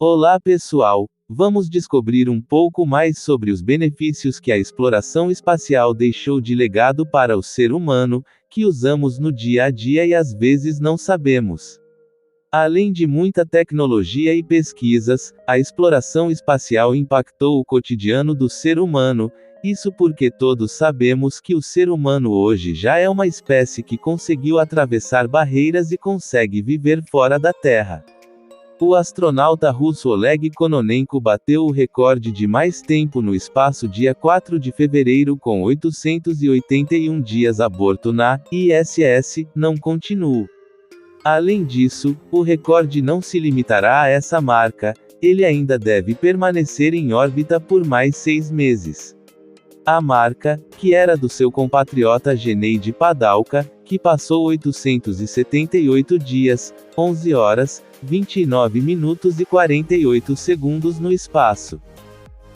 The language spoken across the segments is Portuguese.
Olá pessoal, vamos descobrir um pouco mais sobre os benefícios que a exploração espacial deixou de legado para o ser humano, que usamos no dia a dia e às vezes não sabemos. Além de muita tecnologia e pesquisas, a exploração espacial impactou o cotidiano do ser humano. Isso porque todos sabemos que o ser humano hoje já é uma espécie que conseguiu atravessar barreiras e consegue viver fora da Terra. O astronauta russo Oleg Kononenko bateu o recorde de mais tempo no espaço dia 4 de fevereiro com 881 dias a bordo na ISS, não continuo. Além disso, o recorde não se limitará a essa marca, ele ainda deve permanecer em órbita por mais 6 meses. A marca, que era do seu compatriota Gennady Padalka, que passou 878 dias, 11 horas, 29 minutos e 48 segundos no espaço.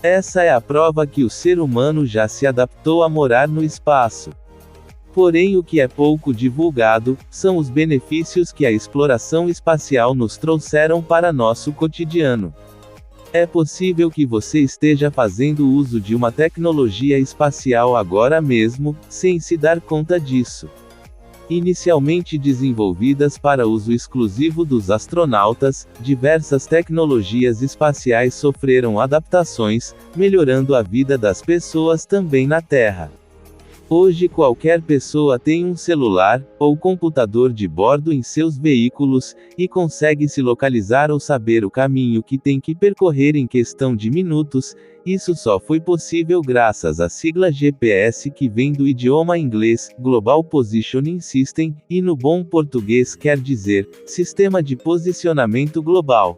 Essa é a prova que o ser humano já se adaptou a morar no espaço. Porém, o que é pouco divulgado, são os benefícios que a exploração espacial nos trouxeram para nosso cotidiano. É possível que você esteja fazendo uso de uma tecnologia espacial agora mesmo, sem se dar conta disso. Inicialmente desenvolvidas para uso exclusivo dos astronautas, diversas tecnologias espaciais sofreram adaptações, melhorando a vida das pessoas também na Terra. Hoje qualquer pessoa tem um celular, ou computador de bordo em seus veículos, e consegue se localizar ou saber o caminho que tem que percorrer em questão de minutos. Isso só foi possível graças à sigla GPS, que vem do idioma inglês, Global Positioning System, e no bom português quer dizer, Sistema de Posicionamento Global.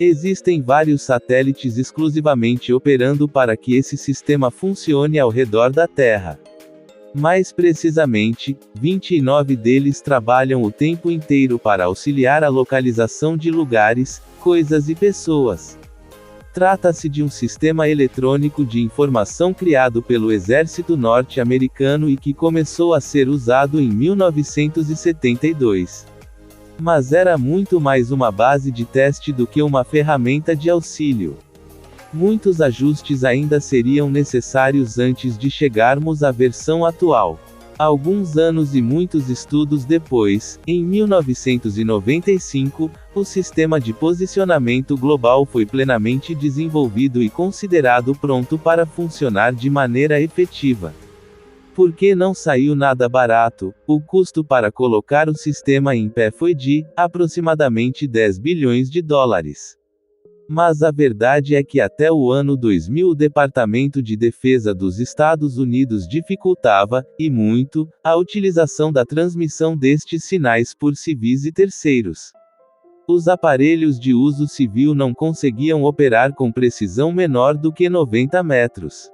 Existem vários satélites exclusivamente operando para que esse sistema funcione ao redor da Terra. Mais precisamente, 29 deles trabalham o tempo inteiro para auxiliar a localização de lugares, coisas e pessoas. Trata-se de um sistema eletrônico de informação criado pelo exército norte-americano e que começou a ser usado em 1972. Mas era muito mais uma base de teste do que uma ferramenta de auxílio. Muitos ajustes ainda seriam necessários antes de chegarmos à versão atual. Alguns anos e muitos estudos depois, em 1995, o sistema de posicionamento global foi plenamente desenvolvido e considerado pronto para funcionar de maneira efetiva. Porque não saiu nada barato, o custo para colocar o sistema em pé foi de, aproximadamente 10 bilhões de dólares. Mas a verdade é que até o ano 2000 o Departamento de Defesa dos Estados Unidos dificultava, e muito, a utilização da transmissão destes sinais por civis e terceiros. Os aparelhos de uso civil não conseguiam operar com precisão menor do que 90 metros.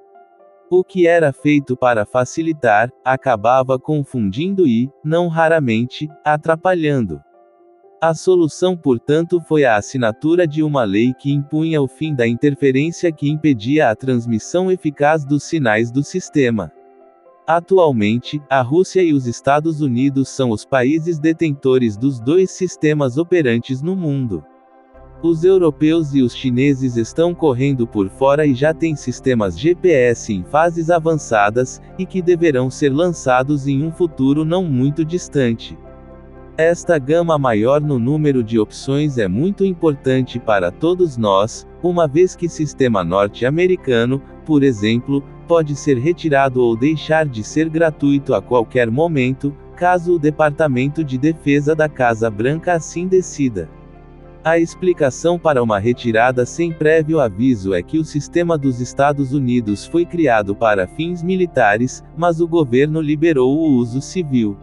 O que era feito para facilitar, acabava confundindo e, não raramente, atrapalhando. A solução, portanto, foi a assinatura de uma lei que impunha o fim da interferência que impedia a transmissão eficaz dos sinais do sistema. Atualmente, a Rússia e os Estados Unidos são os países detentores dos dois sistemas operantes no mundo. Os europeus e os chineses estão correndo por fora e já têm sistemas GPS em fases avançadas, e que deverão ser lançados em um futuro não muito distante. Esta gama maior no número de opções é muito importante para todos nós, uma vez que sistema norte-americano, por exemplo, pode ser retirado ou deixar de ser gratuito a qualquer momento, caso o Departamento de Defesa da Casa Branca assim decida. A explicação para uma retirada sem prévio aviso é que o sistema dos Estados Unidos foi criado para fins militares, mas o governo liberou o uso civil.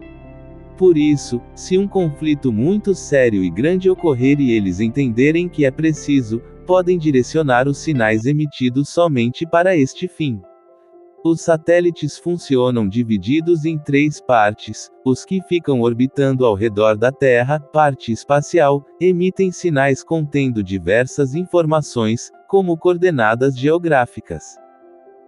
Por isso, se um conflito muito sério e grande ocorrer e eles entenderem que é preciso, podem direcionar os sinais emitidos somente para este fim. Os satélites funcionam divididos em 3 partes: os que ficam orbitando ao redor da Terra, parte espacial, emitem sinais contendo diversas informações, como coordenadas geográficas.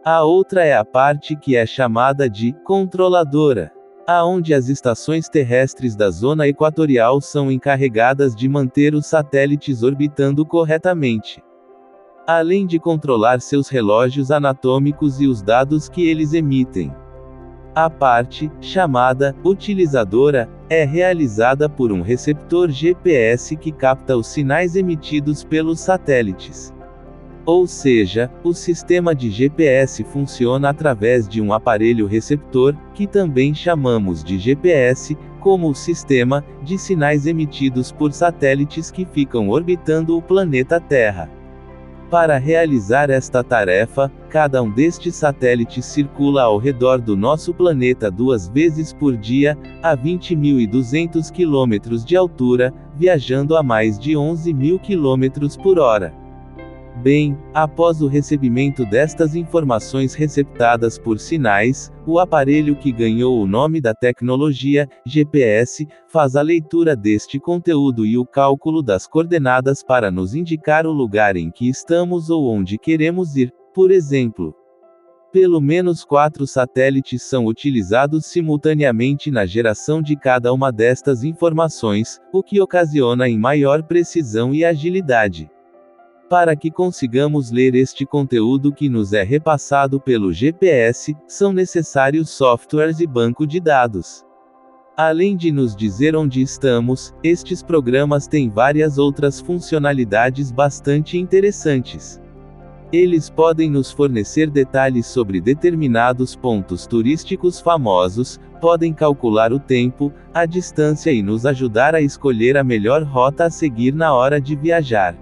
A outra é a parte que é chamada de controladora. aonde as estações terrestres da zona equatorial são encarregadas de manter os satélites orbitando corretamente, além de controlar seus relógios anatômicos e os dados que eles emitem. A parte, chamada utilizadora, é realizada por um receptor GPS que capta os sinais emitidos pelos satélites. Ou seja, o sistema de GPS funciona através de um aparelho receptor, que também chamamos de GPS, como o sistema de sinais emitidos por satélites que ficam orbitando o planeta Terra. Para realizar esta tarefa, cada um destes satélites circula ao redor do nosso planeta 2 vezes por dia, a 20.200 km de altura, viajando a mais de 11.000 km por hora. Bem, após o recebimento destas informações receptadas por sinais, o aparelho que ganhou o nome da tecnologia, GPS, faz a leitura deste conteúdo e o cálculo das coordenadas para nos indicar o lugar em que estamos ou onde queremos ir, por exemplo. Pelo menos 4 satélites são utilizados simultaneamente na geração de cada uma destas informações, o que ocasiona em maior precisão e agilidade. Para que consigamos ler este conteúdo que nos é repassado pelo GPS, são necessários softwares e banco de dados. Além de nos dizer onde estamos, estes programas têm várias outras funcionalidades bastante interessantes. Eles podem nos fornecer detalhes sobre determinados pontos turísticos famosos, podem calcular o tempo, a distância e nos ajudar a escolher a melhor rota a seguir na hora de viajar.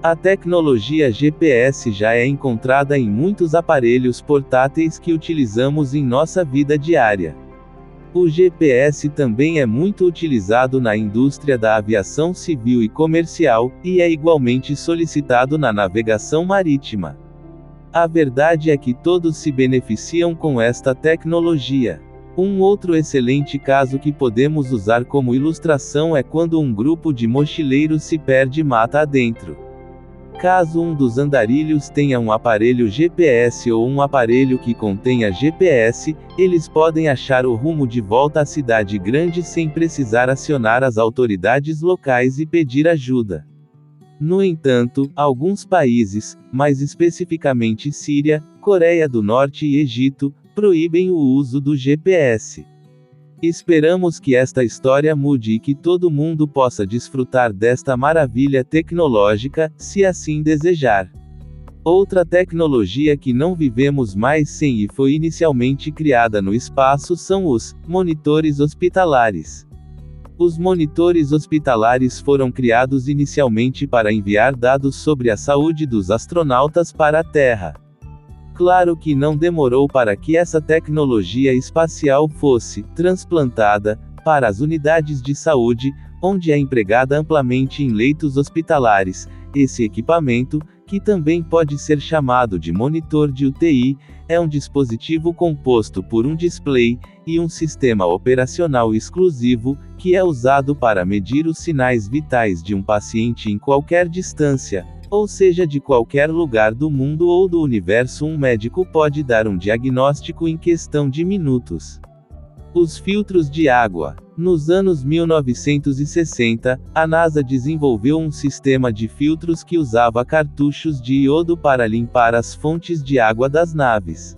A tecnologia GPS já é encontrada em muitos aparelhos portáteis que utilizamos em nossa vida diária. O GPS também é muito utilizado na indústria da aviação civil e comercial, e é igualmente solicitado na navegação marítima. A verdade é que todos se beneficiam com esta tecnologia. Um outro excelente caso que podemos usar como ilustração é quando um grupo de mochileiros se perde mata adentro. Caso um dos andarilhos tenha um aparelho GPS ou um aparelho que contenha GPS, eles podem achar o rumo de volta à cidade grande sem precisar acionar as autoridades locais e pedir ajuda. No entanto, alguns países, mais especificamente Síria, Coreia do Norte e Egito, proíbem o uso do GPS. Esperamos que esta história mude e que todo mundo possa desfrutar desta maravilha tecnológica, se assim desejar. Outra tecnologia que não vivemos mais sem e foi inicialmente criada no espaço são os monitores hospitalares. Os monitores hospitalares foram criados inicialmente para enviar dados sobre a saúde dos astronautas para a Terra. Claro que não demorou para que essa tecnologia espacial fosse transplantada para as unidades de saúde, onde é empregada amplamente em leitos hospitalares. Esse equipamento, que também pode ser chamado de monitor de UTI, é um dispositivo composto por um display e um sistema operacional exclusivo, que é usado para medir os sinais vitais de um paciente em qualquer distância, ou seja, de qualquer lugar do mundo ou do universo. Um médico pode dar um diagnóstico em questão de minutos. Os filtros de água. Nos anos 1960, a NASA desenvolveu um sistema de filtros que usava cartuchos de iodo para limpar as fontes de água das naves.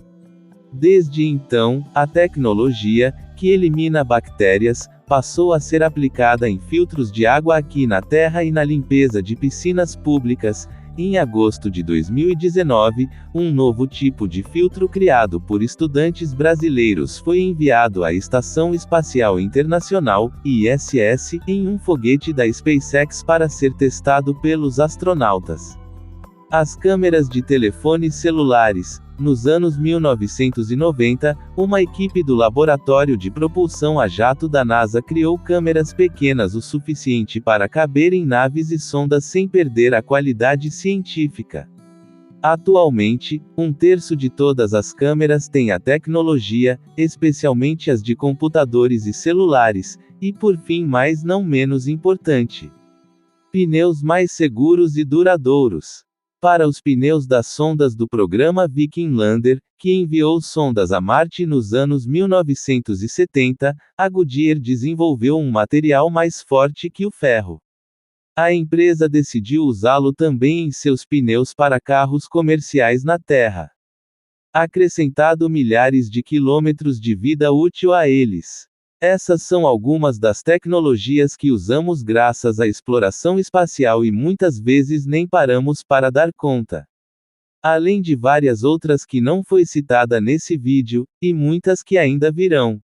Desde então, a tecnologia, que elimina bactérias, passou a ser aplicada em filtros de água aqui na Terra e na limpeza de piscinas públicas. Em agosto de 2019, um novo tipo de filtro criado por estudantes brasileiros foi enviado à Estação Espacial Internacional, ISS, em um foguete da SpaceX para ser testado pelos astronautas. As câmeras de telefones celulares. Nos anos 1990, uma equipe do Laboratório de Propulsão a Jato da NASA criou câmeras pequenas o suficiente para caber em naves e sondas sem perder a qualidade científica. Atualmente, 1/3 de todas as câmeras têm a tecnologia, especialmente as de computadores e celulares, e por fim, mais não menos importante, pneus mais seguros e duradouros. Para os pneus das sondas do programa Viking Lander, que enviou sondas a Marte nos anos 1970, a Goodyear desenvolveu um material mais forte que o ferro. A empresa decidiu usá-lo também em seus pneus para carros comerciais na Terra, acrescentado milhares de quilômetros de vida útil a eles. Essas são algumas das tecnologias que usamos graças à exploração espacial e muitas vezes nem paramos para dar conta. Além de várias outras que não foi citada nesse vídeo, e muitas que ainda virão.